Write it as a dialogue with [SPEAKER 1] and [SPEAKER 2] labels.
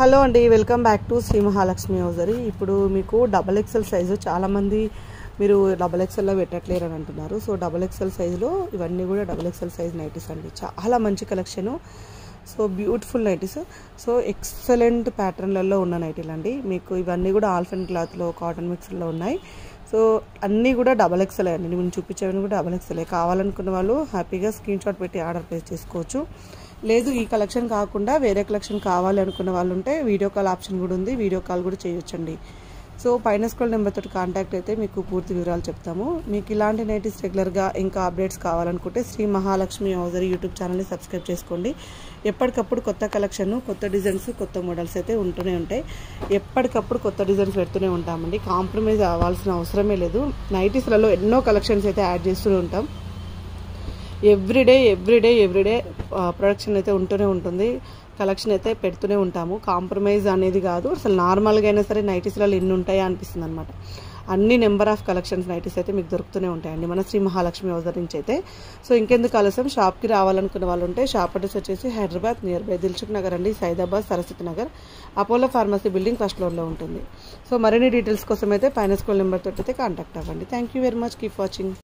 [SPEAKER 1] Hello అండి, welcome back to Shri Mahalakshmi hosiery. ఇప్పుడు మీకు XXL సైజు చాలామంది మీరు XXLలో పెట్టట్లేరు అని అంటున్నారు. సో XXL సైజులో ఇవన్నీ కూడా XXL సైజ్ నైటీస్ అండి. చాలా మంచి collection. So beautiful nighties. So excellent ప్యాటర్న్లలో ఉన్న నైటీలు అండి. మీకు ఇవన్నీ కూడా ఆల్ఫెన్ క్లాత్లో కాటన్ మిక్స్లో ఉన్నాయి. సో అన్నీ కూడా XXL అండి. నేను చూపించేవన్నీ కూడా XXL. కావాలనుకున్న వాళ్ళు హ్యాపీగా స్క్రీన్ షాట్ పెట్టి ఆర్డర్ ప్లేస్ చేసుకోవచ్చు. లేదు ఈ కలెక్షన్ కాకుండా వేరే కలెక్షన్ కావాలి అనుకున్న వాళ్ళు ఉంటే వీడియో కాల్ ఆప్షన్ కూడా ఉంది. వీడియో కాల్ కూడా చేయొచ్చండి. సో పైన స్క్రోల్ నెంబర్ తోటి కాంటాక్ట్ అయితే మీకు పూర్తి వివరాలు చెప్తాము. మీకు ఇలాంటి నైటీస్ రెగ్యులర్గా ఇంకా అప్డేట్స్ కావాలనుకుంటే శ్రీ మహాలక్ష్మి హౌజరీ యూట్యూబ్ ఛానల్ని సబ్స్క్రైబ్ చేసుకోండి. ఎప్పటికప్పుడు కొత్త కలెక్షన్, కొత్త డిజైన్స్, కొత్త మోడల్స్ అయితే ఉంటూనే ఉంటాయి. ఎప్పటికప్పుడు కొత్త డిజైన్స్ పెడుతూనే ఉంటామండి. కాంప్రమైజ్ అవ్వాల్సిన అవసరమే లేదు. నైటీస్లలో ఎన్నో కలెక్షన్స్ అయితే యాడ్ చేస్తూనే ఉంటాం. ఎవ్రీడే ప్రొడక్షన్ అయితే ఉంటూనే ఉంటుంది. కలెక్షన్ అయితే పెడుతూనే ఉంటాము. కాంప్రమైజ్ అనేది కాదు. అసలు నార్మల్గా అయినా సరే నైటీస్లలో ఎన్ని ఉంటాయా అనిపిస్తుంది అనమాట. అన్ని నెంబర్ ఆఫ్ కలెక్షన్స్ నైటీస్ అయితే మీకు దొరుకుతూనే ఉంటాయండి మన శ్రీ మహాలక్ష్మి హౌజరీ నుంచి అయితే. సో ఇంకెందుకు ఆలస్యం, షాప్కి రావాలనుకున్న వాళ్ళు ఉంటే షాప్ అడ్రస్ వచ్చేసి హైదరాబాద్ నియర్ బై దిల్సుఖ్ నగర్ అండి, Saidabad Saraswati Nagar, Apollo pharmacy building first ఫ్లోర్లో ఉంటుంది. సో మరిన్ని డీటెయిల్స్ కోసం అయితే పైన స్క్రోల్ నెంబర్ తోటి అయితే కాంటాక్ట్ అవ్వండి. Thank you very much. Keep watching.